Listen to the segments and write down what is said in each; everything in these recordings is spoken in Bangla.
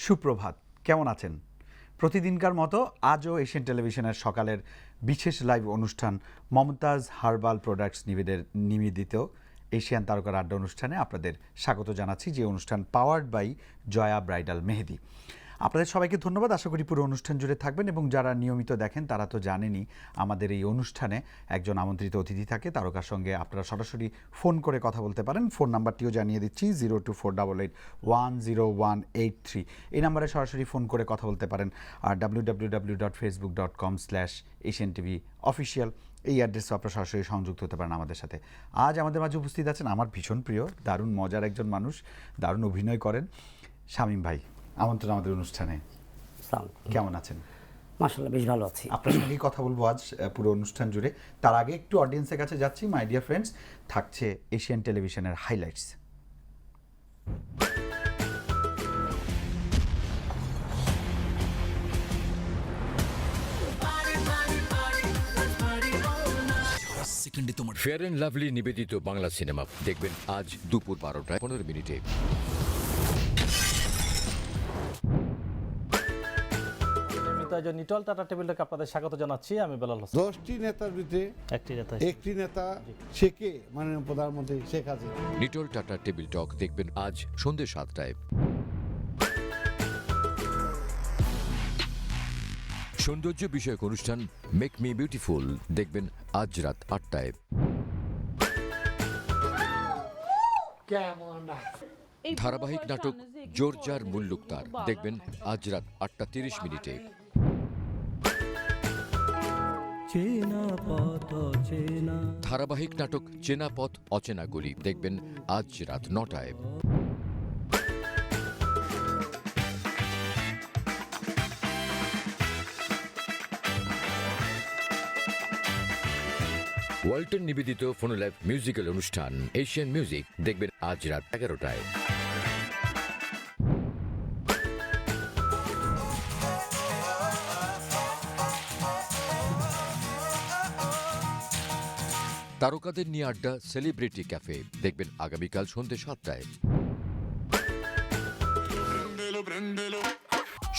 সুপ্রভাত, কেমন আছেন? প্রতিদিনকার মতো আজও এশিয়ান টেলিভিশনের সকালের বিশেষ লাইভ অনুষ্ঠান মমতাজ হার্বাল প্রোডাক্টস নিবেদিত এশিয়ান তারকার আড্ডা অনুষ্ঠানে আপনাদের স্বাগত জানাচ্ছি, যে অনুষ্ঠান পাওয়ার্ড বাই জয়া ব্রাইডাল মেহেদি। আপনাদের সবাইকে ধন্যবাদ। আশা করি পুরো অনুষ্ঠান জুড়ে থাকবেন, এবং যারা নিয়মিত দেখেন তারা তো জানেনই আমাদের এই অনুষ্ঠানে একজন আমন্ত্রিত অতিথি থাকে। তারকার সঙ্গে আপনারা সরাসরি ফোন করে কথা বলতে পারেন। ফোন নাম্বারটিও জানিয়ে দিচ্ছি, 0248810183। এই নাম্বারে সরাসরি ফোন করে কথা বলতে পারেন। আর www.facebook.com/AsianTV অফিসিয়াল এই অ্যাড্রেসে আপনারা সরাসরি সংযুক্ত হতে পারেন আমাদের সাথে। আজ আমাদের মাঝে উপস্থিত আছেন আমার ভীষণ প্রিয়, দারুণ মজার একজন মানুষ, দারুণ অভিনয় করেন, শামীম ভাই। আমন্ত্রণ আমাদের অনুষ্ঠানে। কেমন আছেন? মাশাআল্লাহ, বেশ ভালো আছি। আপনার সঙ্গেই কথা বলবো আজ পুরো অনুষ্ঠান জুড়ে। তার আগে একটু অডিয়েন্সের কাছে যাচ্ছি। মাই ডিয়ার ফ্রেন্ডস, থাকছে এশিয়ান টেলিভিশনের হাইলাইটস। ফেয়ার অ্যান্ড লাভলি নিবেদিত বাংলা সিনেমা দেখবেন আজ দুপুর 12:15। নিটল টাটা টেবিলটাকে আপনাদের স্বাগত জানাচ্ছি। আমি বেলাল হোসেন। 10টি নেতার ভিতরে একটি নেতা সে কে? মাননীয় প্রধানমন্ত্রী শেখ হাসিনা। নিটল টাটা টেবিল টক দেখবেন আজ সন্ধ্যে 7টায়। সৌন্দর্য বিষয়ক অনুষ্ঠান মেক মি বিউটিফুল দেখবেন আজ রাত 8টায়। ধারাবাহিক নাটক জোরজার মুল্লুকতার দেখবেন আজ রাত 8:30। ধারাবাহিক নাটক চেনা পথ অচেনা গলি দেখবেন আজ রাত 9টায়। ওয়ালটন নিবেদিত ফোনোলাইভ মিউজিক্যাল অনুষ্ঠান এশিয়ান মিউজিক দেখবেন আজ রাত 11টায়। তারকাদের নিয়ে আড্ডা সেলিব্রিটি ক্যাফে দেখবেন আগামীকাল সন্ধ্যে 7টায়।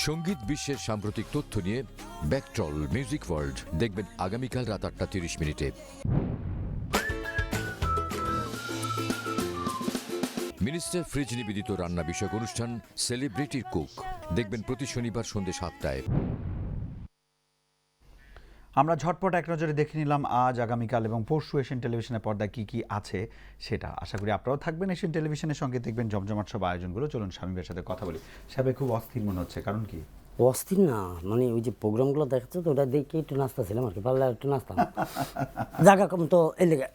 সঙ্গীত বিশ্বের সাম্প্রতিক তথ্য নিয়ে ব্যাকট্রল মিউজিক ওয়ার্ল্ড দেখবেন আগামীকাল রাত 8:30। মিনিস্টার ফ্রিজ নিবেদিত রান্না বিষয়ক অনুষ্ঠান সেলিব্রিটি কুক দেখবেন প্রতি শনিবার সন্ধ্যে 7টায়। আমরা ঝটপট এক নজরে দেখে নিলাম আজ, আগামীকাল এবং পরশু এশিয়ান টেলিভিশনের পর্দায় কি কি আছে সেটা। আশা করি আপনারাও থাকবেন এশিয়ান টেলিভিশনের সঙ্গে, দেখবেন জমজমাট সব আয়োজনগুলো। চলুন শামীমের সাথে কথা বলি। সাহেব খুব অস্থির মনে হচ্ছে, কারণ কি? অস্থির না, মানে ওই যে প্রোগ্রামগুলো দেখাচ্ছে তো, ওটা দেখে একটু নাচতেছিলাম আর কি, পারলে একটু নাচতাম। জায়গা কম তো এই লেগে।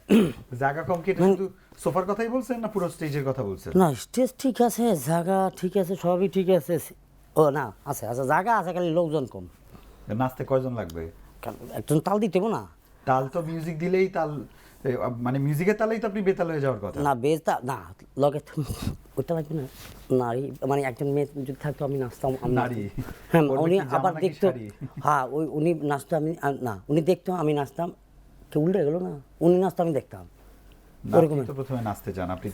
জায়গা কম কি? এটা শুধু সোফার কথাই বলছেন না পুরো স্টেজের কথা বলছেন? না, স্টেজ ঠিক আছে, জায়গা ঠিক আছে, সবই ঠিক আছে। ও না, আছে আচ্ছা, জায়গা আছে, খালি লোকজন কম। নাচতে কয়জন লাগবে? একজন তাল দিতে না। তাল তো মিউজিক দিলেই তাল, মানে মিউজিকের তালেই তো আপনি বেতাল হয়ে যাওয়ার কথা। না বেজটা না, লগে ওইটা লাগবে না। নারী মানে একজন মেয়ে যদি থাকতো আমি নাচতাম। নারী? হ্যাঁ, উনি আবার দেখতো। হ্যাঁ, উনি নাচতো, আমি না, উনি দেখতো আমি নাচতাম। কেউ উল্টে গেল না, উনি নাচতো আমি দেখতাম। ওরকম তো প্রথমে নাচতে চান আপনি?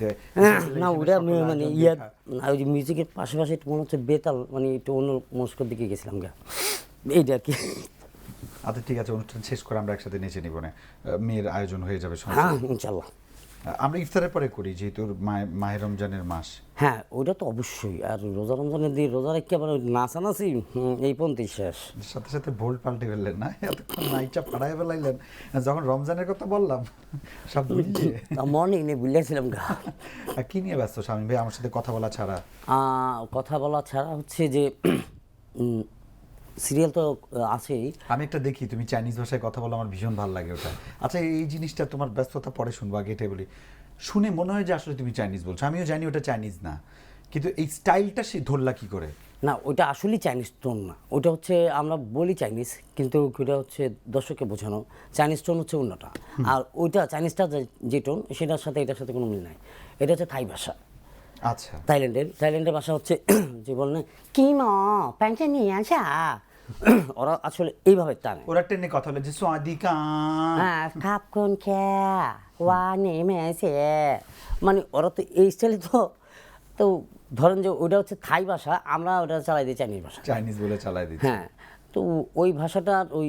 না, ওটা মানে ইয়া না, ওই যে মিউজিকের পাশাপাশি একটু মনে হচ্ছে বেতাল, মানে একটু অন্য মনস্কর দিকে গেছিলাম গা, এইটা আর কি। আচ্ছা ঠিক আছে, অনুষ্ঠান শেষ করে আমরা একসাথে নেচে নিব না? মেয়ের আয়োজন হয়ে যাবে। হ্যাঁ ইনশাল্লাহ। আমরা ইফতারের পরে করি, যেহেতু মাহে রমজানের মাস। হ্যাঁ, ওইটা তো অবশ্যই। আর রোজা রমজানের দিয়ে রোজা রেখে আবার নাচানাচি এই পন্থী শেষ। সাথে সাথে ভোল পাল্টে ফেললেন না? এতক্ষণ নাইচা ফাড়াই ফেলাইলেন, যখন রমজানের কথা বললাম সব বুঝলে। মর্নিং নিয়ে বুঝলেছিলাম গা। কি নিয়ে ব্যস্ত শামীম ভাই আমার সাথে কথা বলা ছাড়া? কথা বলা ছাড়া হচ্ছে যে সিরিয়াল তো আছেই। আমি একটা দেখি তুমি চাইনিজ ভাষায় কথা বলো, আমার ভীষণ ভালো লাগে ওটা। আচ্ছা, এই জিনিসটা তোমার ব্যস্ততা পরে শুনবো, আগে এটাই বলি। শুনে মনে হয় যে আসলে তুমি চাইনিজ বলছো, আমিও জানি ওটা চাইনিজ না, কিন্তু এই স্টাইলটা সে ধরলা কি করে? না, ওইটা আসলেই চাইনিজ টোন না, ওইটা হচ্ছে আমরা বলি চাইনিজ, কিন্তু ওইটা হচ্ছে দর্শককে বোঝানো। চাইনিজ টোন হচ্ছে অন্যটা, আর ওইটা চাইনিজটা যে টোন সেটার সাথে এটার সাথে কোনো মিল নাই। এটা হচ্ছে থাই ভাষা। আচ্ছা, থাইল্যান্ডের ভাষা হচ্ছে যে বল না কি মা প্যান্টে নিয়ে আসা, ওরা আসলে এইভাবে টানে। ওরা টেনে কথা বলে যে সোয়াদিকা, হ্যাঁ, খাপকন খেয়া ওয়া নেমে এসে, মানে ওরা তো এই স্টাইলে তো ধরেন যে ওইটা হচ্ছে থাই ভাষা, আমরা ওটা চালাই দিই চাইনিজ ভাষা। চাইনিজ বলে চালাই দিচ্ছে। হ্যাঁ, তো ওই ভাষাটা ওই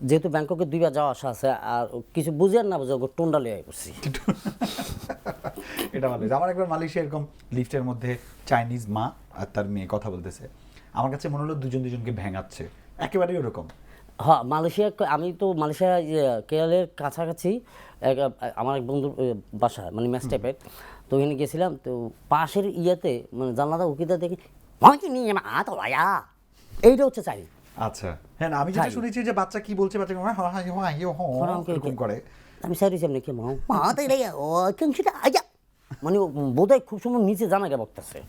যেহেতু ব্যাংককে 2 বার যাওয়া আসা আছে, আর কিছু বুঝে আর না বুঝে ওকে টোনটা লিয়ে করছি। এটা ভালো হয়েছে। আমার একবার মালয়েশিয়া এরকম লিফটের মধ্যে চাইনিজ মা আর তার মেয়ে কথা বলতেছে, আমার কাছে মনে হলো দুজন দুজনকে ভেঙাচ্ছে, একেবারেই ওরকম। হ্যাঁ, মালয়েশিয়া, আমি তো মালয়েশিয়া কেরলের কাছাকাছি আমার এক বন্ধুর বাসা, মানে ম্যাচ টাইপের, তো ওখানে গেছিলাম। তো পাশের ইয়েতে মানে জানলাটা উকিতে দেখি এইটা হচ্ছে চাইনিজ। আচ্ছা, হ্যাঁ না, আমি যেটা তাই। শুনেছি যে বাচ্চা কি বলছে, বাচ্চা এরকম করে। আমি সাইড হিসাব নাকি মানে বোধহয় খুব সময় নিচে জানাকে বকতেছে,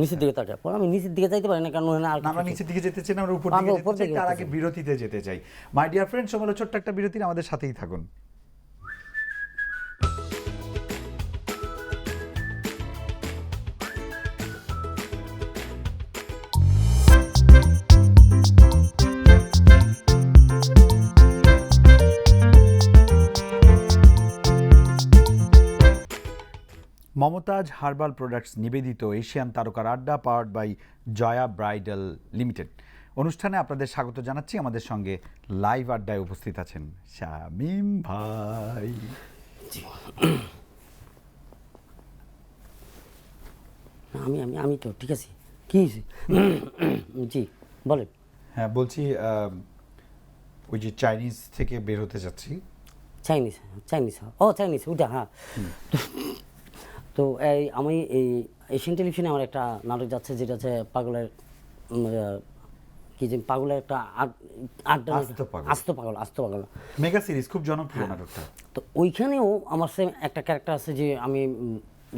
নিচের দিকে তাকে। পরে আমি নিচের দিকে যাইতে পারি না, কারণ ওখানে আর না, আমরা নিচের দিকে যেতে চাই না, আমরা উপর আমরা দিকে উপর যেতে চাই। দিকে তার যেতে আগে চাই। বিরতিতে যেতে চাই। মাই ডিয়ার ফ্রেন্ড, সময় হলো ছোট্ট একটা বিরতি, আমাদের সাথেই থাকুন। মমতাজ হার্বাল প্রোডাক্টস নিবেদিত এশিয়ান তারকার আড্ডা, powered by Joya bridal limited অনুষ্ঠানে আপনাদের স্বাগত জানাচ্ছি। আমাদের সঙ্গে লাইভ আড্ডায় উপস্থিত আছেন শামীম ভাই। আমি আমি আমি তো ঠিক আছে। কি হয়েছে? জি বলেন। হ্যাঁ, বলছি ওই যে চাইনিজ থেকে বের হতে যাচ্ছি। চাইনিজ, চাইনিজ, ও চাইনিজ ওইটা, হ্যাঁ। তো এই আমি এই এশিয়ান টেলিভিশনে আমার একটা নাটক যাচ্ছে, যেটা হচ্ছে পাগলের কি যে পাগলের একটা আড্ডা, আস্ত পাগল মেগা সিরিজ, খুব জনপ্রিয় নাটকটা। তো ওইখানেও আমার সেম একটা ক্যারেক্টার আছে, যে আমি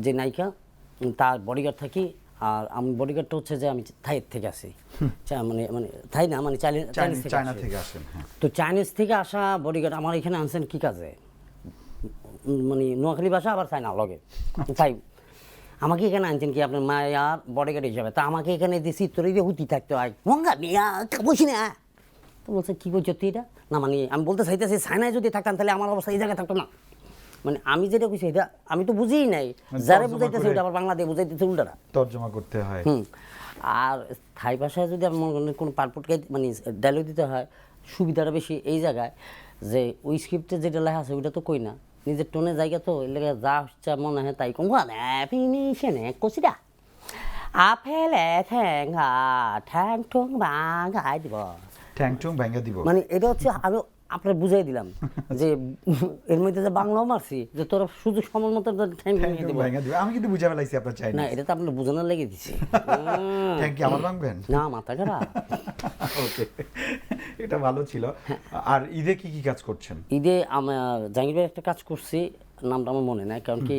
যে নায়িকা তার বডিগার্ড থাকি। আর আমি বডিগার্ডটা হচ্ছে যে আমি থাইয়ের থেকে আসি, মানে মানে থাই না, মানে চায়না থেকে আসেন। হ্যাঁ, তো চাইনিজ থেকে আসা বডিগার্ড আমার এখানে আনছেন কি কাজে, মানে নোয়াখালী ভাষা আবার চায়না লগে। তাই আমাকে এখানে আনছেন কি আপনার মায়ার বডিগার্ড হিসাবে, তা আমাকে এখানে দিয়েছি তোর যে হুতি থাকতে হয় মঙ্গা মিয়া বসি না। তো বলছে কী বলছো তুই এটা? না মানে আমি বলতে চাইতেছি চায়নায় যদি থাকতাম তাহলে আমার অবস্থা এই জায়গায় থাকতো না। মানে আমি যেটা কইছি এটা আমি তো বুঝিই নাই, যারা বুঝাইতেছে ওটা আবার বাংলা দিয়ে বুঝাইতেছে উল্টারা, তর্জমা করতে হয়। আর থাই ভাষায় যদি আমার মনে করেন কোনো পারপোর্টকে মানে ডায়লগ দিতে হয়, সুবিধাটা বেশি এই জায়গায় যে ওই স্ক্রিপ্টে যেটা লেখা আছে ওইটা তো কই না, নিজের টোনের জায়গা তো এর লেগে যা হচ্ছে মনে হয় তাই কম ফিনিশনে কচিটা আপেলে ঠ্যাঙ্গা ঠ্যাং ঠুং ভাঙাই দিব, ঠ্যাং ঠুং ভেঙে দিব। মানে এটা হচ্ছে আমি আপনার বুঝাই দিলাম যে এর মধ্যে যে বাংলাও মারছি যে তোরা শুধু সময় মতো ঠ্যাং ভেঙে দিব। আমি কিন্তু বুঝে ফেলাইছি আপনার চাইনিজ। না, এটা তো আপনার বোঝানোর লেগে দিছি। ঠ্যাং কি আমার ভাঙবেন? না, মাথা খারাপ। ওকে, এটা ভালো ছিল। আর ঈদে কি কি কাজ করছেন? ঈদে আমার জাহাঙ্গীর ভাইয়ের একটা কাজ করছি, নামটা আমার মনে নাই, কারণ কি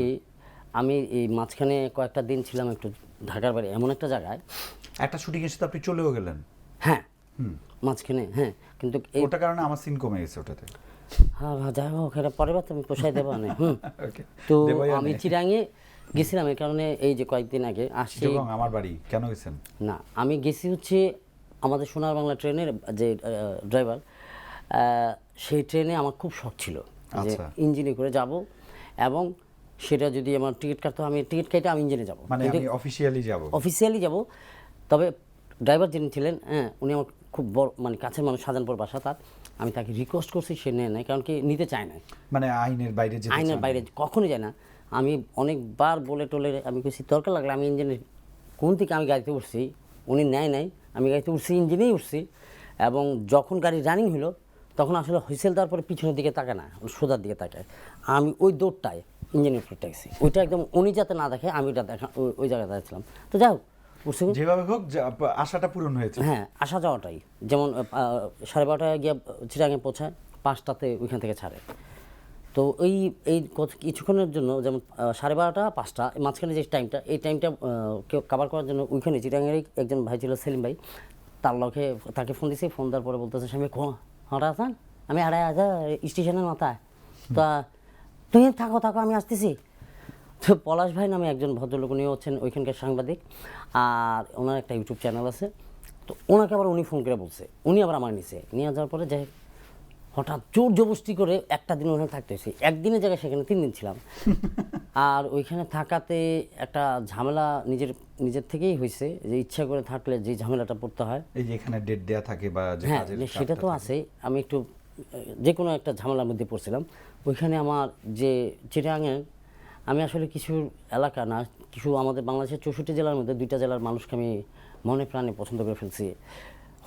আমি এই মাঝখানে কয়েকটা দিন ছিলাম একটু ঢাকার বাইরে, এমন একটা জায়গায় একটা শুটিং এসে তো আপনি চলেও গেলেন। হ্যাঁ, মাঝখানে, হ্যাঁ, কিন্তু এই ওটার কারণে আমার সিন কমে গেছে ওটাতে। হ্যাঁ যাই হোক, এটা পরের বার তুমি পোষাই দেবো না। ওকে, তো দেবই আমি আনে। চিরাঙে গেছিলাম, এই কারণে এই যে কয়েকদিন আগে আসছি। চিটাগং আমার বাড়ি, কেন গেছেন? না, আমি গেছি হচ্ছে আমাদের সোনার বাংলা ট্রেনের যে ড্রাইভার, সেই ট্রেনে আমার খুব শখ ছিল যে আচ্ছা। ইঞ্জিনে করে যাব, এবং সেটা যদি আমার টিকিট কাটতে হয়, আমি টিকিট কেটে আমি ইঞ্জিনে যাব, মানে আমি অফিসিয়ালি যাব। অফিসিয়ালি যাব। তবে ড্রাইভার যিনি ছিলেন, হ্যাঁ, উনি আমার খুব বড় মানে কাছের মানুষ, শাহজাহানপুর বাসা তার। আমি তাকে রিকোয়েস্ট করছি, সে নেয় নাই, কারণ কি নিতে চায় না, মানে আইনের বাইরে যেতে আইনের চান? বাইরে কখনোই যায় না। আমি অনেকবার বলে টলে আমি কইছি দরকার লাগলে আমি ইঞ্জিনের কোন থেকে আমি গাড়িতে উঠছি, উনি নেয় নাই, আমি গাড়িতে উঠছি, ইঞ্জিনেই উঠছি। এবং যখন গাড়ি রানিং হলো তখন আসলে হুইসেল দেওয়ার পরে পিছনের দিকে তাকায় না, সোজার দিকে তাকায়। আমি ওই দৌড়টায় ইঞ্জিনের উপরে টেকছি, ওইটা একদম উনি যাতে না দেখে আমি ওইটা দেখা ওই জায়গায় দাঁড়িয়েছিলাম। তো যাই হোক, উঠছে, যেভাবে হোক আশাটা পূরণ হয়েছে। হ্যাঁ, আসা যাওয়াটাই যেমন 12:30টায় গিয়ে চিরাঙে পৌঁছায়, 5টাতে ওইখান থেকে ছাড়ে। তো এই কিছুক্ষণের জন্য যেমন 12:30 5টা মাঝখানে যে টাইমটা, এই টাইমটা কেউ কাভার করার জন্য ওইখানে চিটাঙ্গেরই একজন ভাই ছিল সেলিম ভাই, তার লগে তাকে ফোন দিয়েছি। ফোন দেওয়ার পরে বলতেছে স্বামী হঠাৎ আছেন, আমি আড়াই হাজার স্টেশনের মাথায়, তা তুই থাকো আমি আসতেছি। তো পলাশ ভাই নামে একজন ভদ্রলোক, উনি হচ্ছেন ওইখানকার সাংবাদিক, আর ওনার একটা ইউটিউব চ্যানেল আছে। তো ওনাকে আবার উনি ফোন করে বলছে, উনি আবার আমার নিয়ে যাওয়ার পরে যাই হঠাৎ জোর জবরদস্তি করে একটা দিন ওখানে থাকতে হয়েছে। একদিনের জায়গায় সেখানে 3 দিন ছিলাম। আর ওইখানে থাকাতে একটা ঝামেলা নিজের থেকেই হয়েছে, যে ইচ্ছা করে থাকলে যে ঝামেলাটা পড়তে হয়। এই যে এখানে ডেট দেয়া থাকে বা যে হ্যাঁ, কাজের সেটা তো আছে। আমি একটু যে কোনো একটা ঝামেলার মধ্যে পড়ছিলাম। ওইখানে আমার যে চিটাগাংয়ের, আমি আসলে কিছু এলাকা না, কিছু আমাদের বাংলাদেশের 64 জেলার মধ্যে 2টা জেলার মানুষকে আমি মনে প্রাণে পছন্দ করে ফেলছি।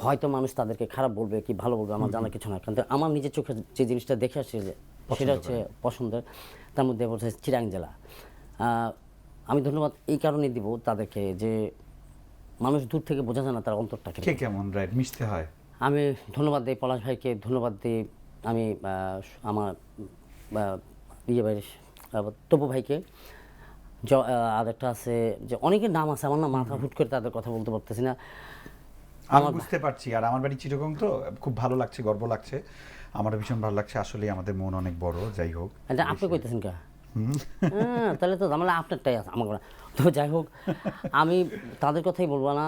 হয়তো মানুষ তাদেরকে খারাপ বলবে কি ভালো বলবে আমার জানা কিছু না, কিন্তু আমার নিজের চোখে যে জিনিসটা দেখে আসছে সেটা হচ্ছে পছন্দের। তার মধ্যে বলছে চিটাগাং জেলা। আমি ধন্যবাদ এই কারণে দিব তাদেরকে, যে মানুষ দূর থেকে বোঝা যায় না তার অন্তরটা কে কেমন। কেমন, রাইট, মিশতে হয়। আমি ধন্যবাদ দিই পলাশ ভাইকে, ধন্যবাদ দিই আমি আমার ইয়ে ভাই তপু ভাইকে। আর একটা আছে যে অনেকের নাম আছে, আমার না মাথা হুট করে তাদের কথা বলতে পারতেছি না। আমি বুঝতে পারছি, আর আমার বাড়ি চিটাগং তো খুব ভালো লাগছে, গর্ব লাগছে, আমার ভীষণ ভালো লাগছে। আসলে আমাদের মন অনেক বড়, যাই হোক। এটা আপনি কইতেছেন কা? হ্যাঁ, তাহলে তো ঝামেলা আপনারটাই আছে, আমার না। তো যাই হোক, আমি তাদের কথাই বলবো না,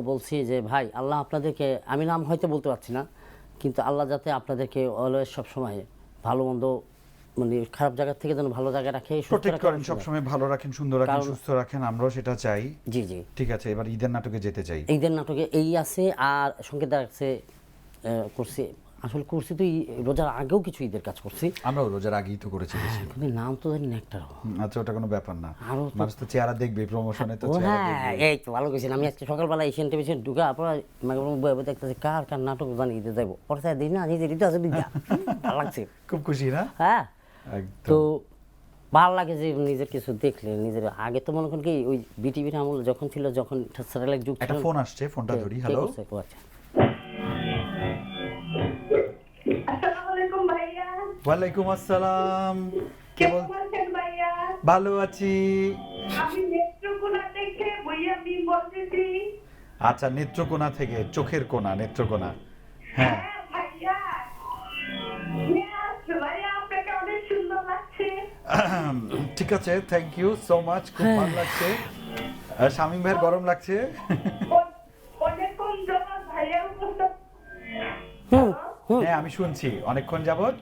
বলছি যে ভাই আল্লাহ আপনাদেরকে, আমি নাম হয়তো বলতে পারছি না, কিন্তু আল্লাহ যাতে আপনাদেরকে অলওয়েজ সবসময় ভালো মন্দ, মানে খারাপ জায়গা থেকে যেন ভালো জায়গায় রাখে, সুস্থ প্রোটেক্ট রাখে, করেন, সবসময় ভালো রাখেন, সুন্দর রাখেন, সুস্থ রাখেন, আমরাও সেটা চাই। জি জি। ঠিক আছে, এবার ঈদের নাটকে যেতে চাই। ঈদের নাটকে এই আছে, আর সংকেত আছে করছি, আসলে করছি তো রোজার আগেও কিছু ঈদের কাজ করছি। আমরাও রোজার আগেই তো করেছি বেশি। কিন্তু নাম তো জানি না একটা। আচ্ছা, ওটা কোনো ব্যাপার না, আরো তো- মানুষ তো চেহারা দেখবে, প্রমোশনে তো ও চেহারা হ্যাঁ, দেখবে। এই তো ভালো কইছেন। আমি আজকে সকালবেলা এশিয়ান টেলিভিশন ঢুকা আপনার বই দেখতেছি কার কার নাটক জানি ঈদে যাইব, পরে দিই না নিজের ঈদে আছে দিদা, ভালো লাগছে। খুব খুশি না? হ্যাঁ, একদম। তো ভালো লাগে যে নিজের কিছু দেখলে নিজের। আগে তো মনে করেন কি ওই বিটিভির আমল যখন ছিল, যখন স্যাটেলাইট যুগ ছিল। একটা ফোন আসছে, ফোনটা ধরি। কে হ্যালো, করছে? ও আচ্ছা। আসসালামু আলাইকুম ভাইয়া। ওয়ালাইকুম আসসালাম। কে বল? কেমন আছেন ভাইয়া? ভালো আছি। আমি নেত্রকোনা থেকে বইয়া বলতেছি। আচ্ছা, নেত্রকোনা থেকে, চোখের কোনা, নেত্রকোনা। হ্যাঁ, হ্যাঁ ভাইয়া। ভাইয়া আপনাকে অনেক সুন্দর লাগছে। ঠিক আছে, থ্যাংক ইউ সো মাচ, খুব ভালো লাগছে। শামীম ভাইয়ের গরম লাগছে। অনেকক্ষণ যাবত ভাইয়া উপস্থিত। হ্যাঁ, আমি শুনছি অনেকক্ষণ যাবত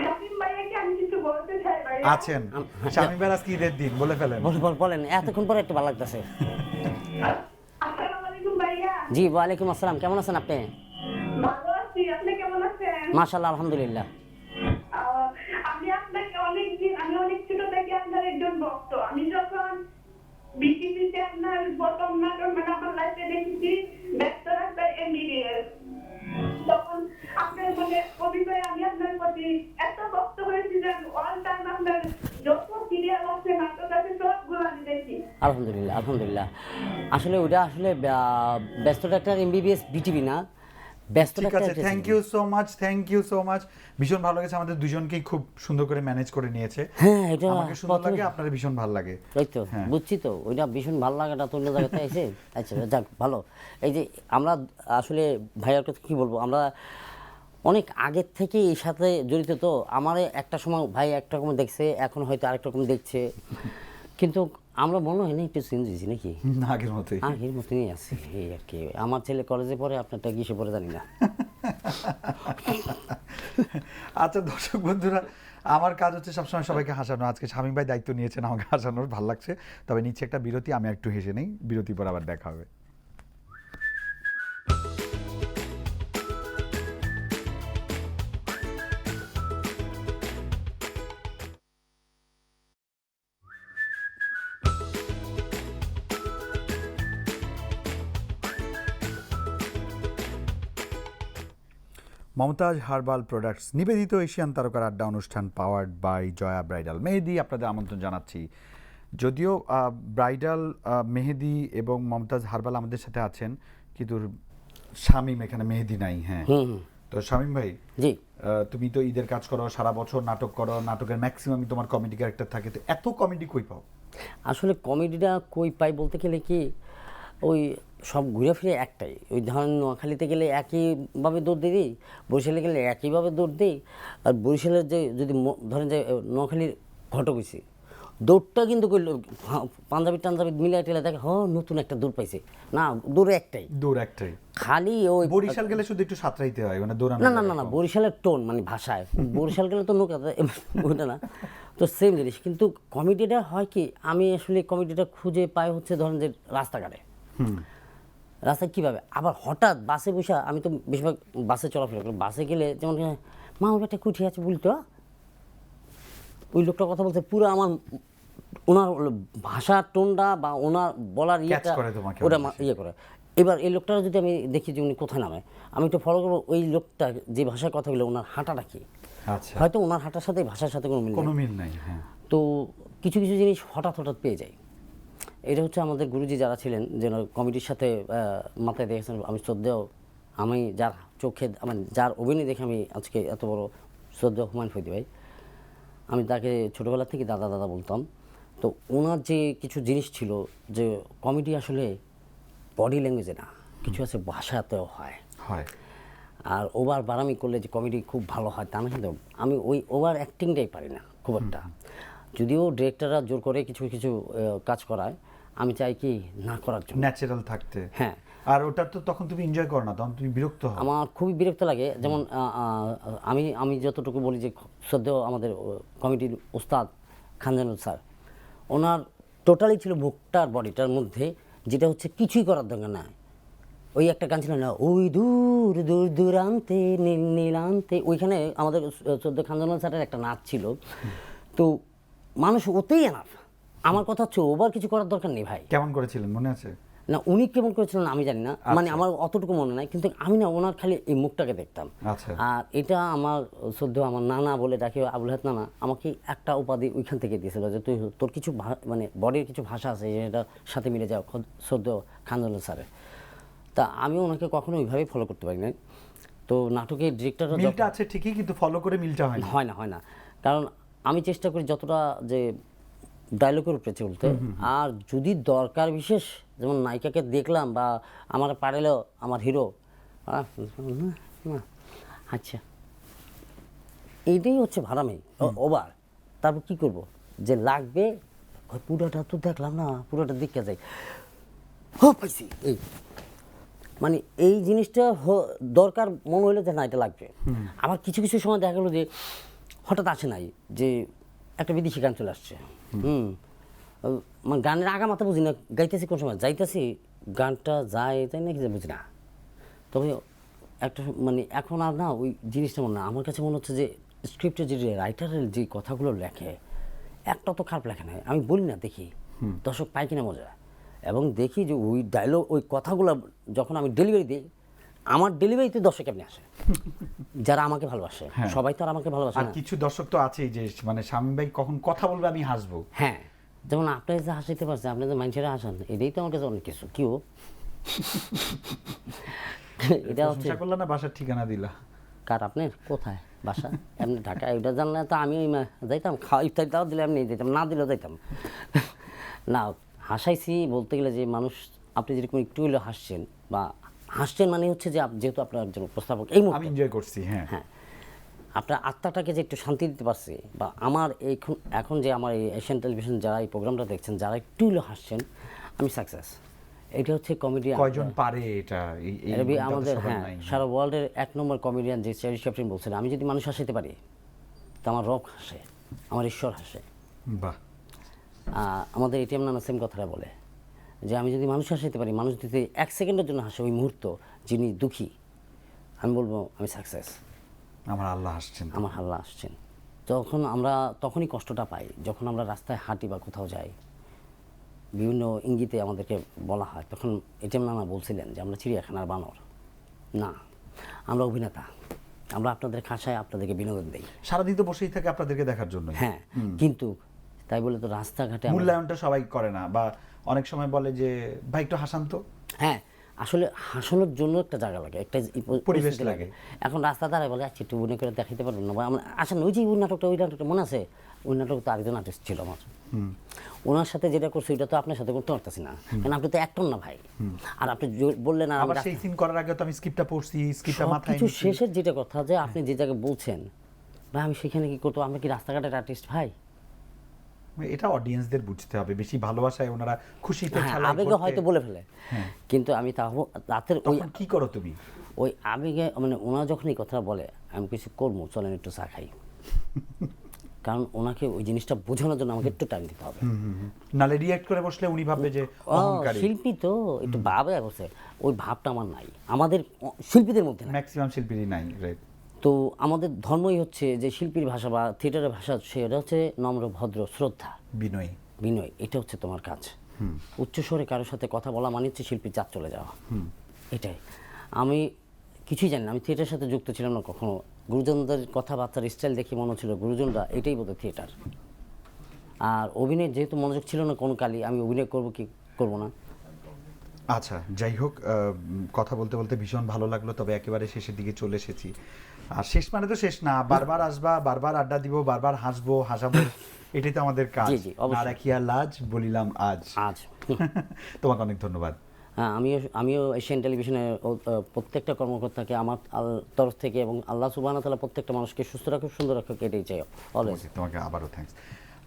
শামীম ভাইয়াকে আমি কিছু বলতে চাই ভাইয়া। আছেন। শামীম ভাইয়ের আজকে ঈদের দিন, বলে ফেলেন। বলেন, এতক্ষণ পরে একটু ভালো লাগতেছে। আসসালামু আলাইকুম ভাইয়া। জি ওয়ালাইকুম আসসালাম, কেমন আছেন আপনি? ভালো আছি, আপনি কেমন আছেন? মাশাআল্লাহ, আলহামদুলিল্লাহ। আমি আপনাকে আমি অনেক ছোট থেকে আপনার একজন ভক্ত। আমি যখন বিটিভিতে আপনার প্রথম নাটক মানে আমার লাইফে দেখেছি ব্যস্ত রাখবে এমবিবিএস, তখন আপনার মানে অভিনয় আমি আপনার প্রতি এত ভক্ত হয়েছি যে অল টাইম আপনার যত সিরিয়াল আছে নাটক আছে সবগুলো আমি দেখি। আলহামদুলিল্লাহ, আলহামদুলিল্লাহ। আসলে ওটা আসলে ব্যস্ত ডাক্তার এমবিবিএস বিটিভি না, ব্যস্ত ঠিক ডাক্তার। আছে, thank you so much, thank you so much. ভীষণ ভালো লাগছে, আমাদের দুজনকেই খুব সুন্দর করে ম্যানেজ করে নিয়েছে। হ্যাঁ, এটা আমাকে সুন্দর লাগে, আপনার ভীষণ ভালো লাগে। ওই তো হ্যাঁ। বুঝছি তো, ওইটা ভীষণ ভালো লাগাটা তো অন্য জায়গাতে আছে। আচ্ছা যাক, ভালো। এই যে আমরা আসলে ভাইয়ার কথা কী বলবো, আমরা অনেক আগের থেকে এর সাথে জড়িত। তো আমার একটা সময় ভাই একটা রকম দেখছে, এখন হয়তো আরেক রকম দেখছে, কিন্তু আমরা মনে হয় না একটু চেঞ্জ হয়েছি নাকি? আগের মতোই। আগের মতনই আছি এই আর কি। আমার ছেলে কলেজে পড়ে, আপনারটা কিসে পড়ে জানি না। আচ্ছা দর্শক বন্ধুরা, আমার কাজ হচ্ছে সবসময় সবাইকে হাসানো। আজকে শামীম ভাই দায়িত্ব নিয়েছেন আমাকে হাসানোর, ভালো লাগছে। তবে নিচ্ছে একটা বিরতি, আমি একটু হেসে নেই, বিরতি পর আবার দেখা হবে। মমতাজ হার্বাল প্রোডাক্টস নিবেদিত এশিয়ান তারকার আড্ডা অনুষ্ঠান, পাওয়ার্ড বাই জয়া ব্রাইডাল মেহেদি, আপনাদের আমন্ত্রণ জানাচ্ছি। যদিও ব্রাইডাল মেহেদি এবং মমতাজ হার্বাল আমাদের সাথে আছেন, কিন্তু শামীম এখানে, মেহেদি নাই। হ্যাঁ, তো শামীম ভাই, জি, তুমি তো ঈদের কাজ করো, সারা বছর নাটক করো, নাটকের ম্যাক্সিমামই তোমার কমেডি ক্যারেক্টার থাকে, তো এত কমেডি কই পাও? আসলে কমেডিটা কই পাই বলতে গেলে কি, ওই সব ঘুরে ফিরে একটাই। ওই ধরেন নোয়াখালীতে গেলে একইভাবে দৌড় দিই, বরিশালে গেলে একইভাবে দৌড় দিই। আর বরিশালের যে যদি ধরেন যে নোয়াখালীর ঘটক হয়েছে, দৌড়টা কিন্তু পাঞ্জাবি টাঞ্জাবি মিলাই টেলে দেখে নতুন একটা দৌড় পাইছে না, দৌড়ে একটাই, দৌড় একটাই। খালি ওই বরিশাল গেলে শুধু একটু সাঁতরাইতে হয়, মানে দৌড়ানো না না না না, বরিশালের টোন মানে ভাষায়, বরিশাল গেলে তো নৌকা ওইটা না, তো সেম জিনিস, কিন্তু কমেডিটা হয় কি, আমি আসলে কমেডিটা খুঁজে পাই হচ্ছে ধরেন যে রাস্তাঘাটে, রাস্তায় কীভাবে, আবার হঠাৎ বাসে বসে, আমি তো বেশিরভাগ বাসে চলাফেরা করি, বাসে গেলে যেমন মা ওর একটা কুঠি আছে বলতো, ওই লোকটা কথা বলতে পুরো আমার ওনার ভাষার টোনটা বা ওনার বলার ইয়েটা করে তোমাকে ওটা অনেক বেশি। ইয়ে করে। এবার এই লোকটা যদি আমি দেখি যে উনি কোথায় নামে, আমি একটু ফলো করবো ওই লোকটা যে ভাষায় কথা বলে ওনার হাঁটাটা কি, আচ্ছা, হয়তো ওনার হাঁটার সাথে ভাষার সাথে কোনো মিল কোনো নেই। মিল নাই। হ্যাঁ, তো কিছু কিছু জিনিস হঠাৎ হঠাৎ পেয়ে যাই। এটা হচ্ছে আমাদের গুরুজি যারা ছিলেন, যেন কমিটির সাথে মাথায় দেখেছেন, আমি শ্রদ্ধেয়, আমি যার চোখে আমার যার অভিনয় দেখে আমি আজকে এত বড় শ্রদ্ধেয় হুমায়ুন ফরিদী ভাই, আমি তাকে ছোটোবেলা থেকে দাদা দাদা বলতাম। তো ওনার যে কিছু জিনিস ছিল, যে কমেডি আসলে বডি ল্যাঙ্গুয়েজে না, কিছু আছে ভাষাতেও হয়। হয়। আর ওভার বারামি করলে যে কমেডি খুব ভালো হয় তা না, কিন্তু আমি ওই ওভার অ্যাক্টিংটাই পারি না খুব একটা। যদিও ডিরেক্টররা জোর করে কিছু কিছু কাজ করায়, আমি চাই কি না করার জন্য। ন্যাচারাল থাকতে। হ্যাঁ, আর ওটা তো তখন তুমি এনজয় করো না, তখন তুমি বিরক্ত হও। আমার খুবই বিরক্ত লাগে। যেমন আমি যতটুকু বলি যে সদ্য আমাদের কমিটির ওস্তাদ খানজানুল স্যার, ওনার টোটালি ছিল মুখটার বডিটার মধ্যে, যেটা হচ্ছে কিছুই করার দরকার নাই। ওই একটা গান ছিল না, ওই দূর দূর দূরান্তে নীল নীলান্তে, ওইখানে আমাদের সদ্য খানজানুল স্যারের একটা নাচ ছিল। তো মানুষ ওতেই এনাফ। আমার কথা হচ্ছে ওভার কিছু করার দরকার নেই ভাই। কেমন করেছিলেন মনে আছে? না, উনি কেমন করেছিলেন আমি জানি না, মানে আমার অতটুকু মনে নাই, কিন্তু আমি না ওনার খালি এই মুখটাকে দেখতাম। আচ্ছা। আর এটা আমার সদ্য আমার নানা বলে ডাকে, আবুল হাত নানা, আমাকে একটা উপাধি ওইখান থেকে দিয়েছিল যে তুই তোর কিছু মানে বডির কিছু ভাষা আছে যেটা সাথে মিলে যাও, সদ্য খানজানুল স্যারের। তা আমি ওনাকে কখনো ওইভাবেই ফলো করতে পারি না। তো নাটকের ডিরেক্টররা মিলটা আছে ঠিকই, কিন্তু ফলো করে মিলটা হয় না। হয় না, কারণ আমি চেষ্টা করি যতটা যে ডায়লগের উপরে চলতে। আর যদি দরকার বিশেষ, যেমন নায়িকাকে দেখলাম বা আমার পারেলেও আমার হিরো, আচ্ছা এইটাই হচ্ছে ভাড়ামি ওভার। তারপর কি করব, যে লাগবে পুরোটা তো দেখলাম না, পুরোটা দেখতে যাই, পাইছি এই, মানে এই জিনিসটা দরকার মনে হইলে যে না এটা লাগবে। আবার কিছু কিছু সময় দেখা গেলো যে হঠাৎ আসে নাই, যে একটা বিদেশি গান চলে আসছে, মানে গানের আগা মাথা বুঝি না, গাইতেছি কোন সময় যাইতেছি, গানটা যায় তাই নাকি যে বুঝি না। তবে একটা মানে এখন আর না ওই জিনিসটা মনে না, আমার কাছে মনে হচ্ছে যে স্ক্রিপ্টের যে রাইটারের যে কথাগুলো লেখে, একটা তো খারাপ লেখে না, আমি বলি না, দেখি দর্শক পায় কিনা মজা, এবং দেখি যে ওই ডায়লগ ওই কথাগুলো যখন আমি ডেলিভারি দিই, আমার ডেলিভারিতে দর্শক এমনি আসে যারা আমাকে ভালোবাসে। সবাই তো আর আমাকে ভালোবাসে আর না। কিছু দর্শক তো আছেই যে মানে শামীম ভাই কখন কথা বলবে আমি হাসবো। হ্যাঁ, যেমন আপনি যে হাসিতে পারছেন, আপনি যে মানুষেরা হাসান, এটাই তো আমার কাছে অনেক কিছু। কি ও এটা হচ্ছে প্রশংসা করলা না, বাসার ঠিকানা দিলা। কার আপনার কোথায় বাসা? এমনি ঢাকা, এটা জানলে তো আমি যাইতাম, খাওয়া ইফতারি দাও দিলে এমনি যেতাম, না দিলেও যাইতাম না। হাসাইছি বলতে গেলে যে মানুষ, আপনি যেরকম একটু হলেও হাসছেন, বা হাসছেন মানে হচ্ছে যে যেহেতু আপনার একজন উপস্থাপক, এই আমি মুহূর্তে এনজয় করছি। হ্যাঁ, হ্যাঁ, আপনার আত্মাটাকে যে একটু শান্তি দিতে পারছি, বা আমার এখন যে আমার এই এশিয়ান টেলিভিশন যারা এই প্রোগ্রামটা দেখছেন, যারা একটু হলেও হাসছেন, আমি সাকসেস। এটা হচ্ছে কমেডিয়ান। কয়জন পারে এটা? আমাদের হ্যাঁ, সারা ওয়ার্ল্ডের 1 নম্বর কমেডিয়ান যে চ্যারি চ্যাপলিন বলছিলেন, আমি যদি মানুষ হাসাইতে পারি তো আমার রব হাসে, আমার ঈশ্বর হাসে। বাহ। আমাদের এটিএম নানা সেম কথাটা বলে যে আমি যদি মানুষ হাসাইতে পারি, মানুষ যদি 1 সেকেন্ডের জন্য হাসে, ওই মুহূর্ত যিনি দুঃখী, আমি বলবো আমি সাকসেস, আমার আল্লাহ হাসছেন। আমার আল্লাহ আসছেন। আমরা তখনই কষ্টটা পাই যখন আমরা রাস্তায় হাঁটি বা কোথাও যাই, বিভিন্ন ইঙ্গিতে আমাদেরকে বলা হয়, তখন এটিএম নানা বলছিলেন যে আমরা চিড়িয়াখানার বানর না, আমরা অভিনেতা, আমরা আপনাদের খাসায় আপনাদেরকে বিনোদন দিই। সারাদিন তো বসেই থাকে আপনাদেরকে দেখার জন্য। হ্যাঁ, কিন্তু তাই বলে তো রাস্তাঘাটে মূল্যায়নটা সবাই করে না, বা অনেক সময় বলে যে ভাই একটু হাসান তো। হ্যাঁ, আসলে হাসানোর জন্য একটা জায়গা লাগে, একটা পরিবেশ লাগে। এখন রাস্তা দাঁড়ায় বলে আচ্ছা একটু মনে করে দেখাইতে পারবেন না, বা আসেন ওই যে ওই নাটকটা মনে আছে, ওই নাটক তো আরেকজন আর্টিস্ট ছিল আমার, ওনার সাথে যেটা করছে ওইটা তো আপনার সাথে করতে পারতেছি না, কারণ আপনি তো অ্যাক্টর না ভাই। আর আপনি বললেন, আর আবার সেই সিন করার আগে তো আমি স্ক্রিপ্টটা পড়ছি, স্ক্রিপ্টটা মাথায় কিছু নিয়েছি। শেষের যেটা কথা, যে আপনি যে জায়গায় বলছেন ভাই আমি সেখানে কি করতো, আমরা কি রাস্তাঘাটের আর্টিস্ট ভাই? এটা অডিয়েন্সদের বুঝতে হবে, বেশি ভালোবাসায় ওনারা খুশিতে হ্যাঁ, খেলায় আবেগে করতে- হয়তো বলে ফেলে, কিন্তু আমি রাতের ওই তখন কি করো তুমি? ওই আবেগে, মানে ওনারা যখন এই কথাটা বলে, আমি কিছু করবো, চলেন একটু চা খাই, কারণ ওনাকে ওই জিনিসটা বোঝানোর জন্য আমাকে একটু টাইম দিতে হবে। নালে রিয়াক্ট করে বসলে উনি ভাববে যে ও, অহংকারী। শিল্পী তো একটু ভাবে বসে, ওই ভাবটা আমার নাই, আমাদের শিল্পীদের মধ্যে নাই। ম্যাক্সিমাম শিল্পীরই নাই, রাইট। তো আমাদের ধর্মই হচ্ছে যে শিল্পীর ভাষা বা থিয়েটারের ভাষা সেটা হচ্ছে নম্র, ভদ্র, শ্রদ্ধা, বিনয়ী। বিনয়। এটা হচ্ছে তোমার কাজ। উচ্চস্বরে কারোর সাথে কথা বলা মানে হচ্ছে শিল্পীর জাত চলে যাওয়া। এটাই। আমি কিছুই জানি না, আমি থিয়েটারের সাথে যুক্ত ছিলাম না কখনো। গুরুজনদের কথাবার্তার স্টাইল দেখে মনে হচ্ছিল গুরুজনরা এটাই বোধহয় থিয়েটার। আর অভিনয় যেহেতু মনোযোগ ছিল না কোনো কালই, আমি অভিনয় করব কি করব না। আচ্ছা, যাই হোক, কথা বলতে বলতে ভীষণ ভালো লাগলো, তবে একেবারে শেষের দিকে চলে এসেছি। আর শেষ মানে তো শেষ না, বারবার আসবা, বারবার আড্ডা দিব, বারবার হাসবো, হাসাবো, এটাই তো আমাদের কাজ। জি, জি, অবশ্যই। না রাখিয়া লাজ, বলিলাম আজ। আজ তোমাকে অনেক ধন্যবাদ। হ্যাঁ, আমিও এশিয়ান টেলিভিশনের প্রত্যেকটা কর্মকর্তাকে আমার তরফ থেকে এবং আল্লাহ সুবহানাহু ওয়া তাআলা প্রত্যেকটা মানুষকে সুস্থ রাখুক, সুন্দর রাখুক, এটাই চাই অলওয়েজ। তোমাকে আবারও থ্যাঙ্কস।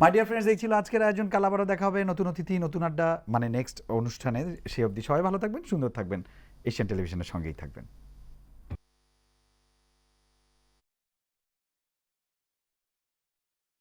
মাই ডিয়ার ফ্রেন্ডস, এই ছিল আজকের আয়োজন। কাল আবারও দেখা হবে নতুন অতিথি, নতুন আড্ডা, মানে নেক্সট অনুষ্ঠানে। সে অবধি সবাই ভালো থাকবেন, সুন্দর থাকবেন, এশিয়ান টেলিভিশনের সঙ্গেই থাকবেন।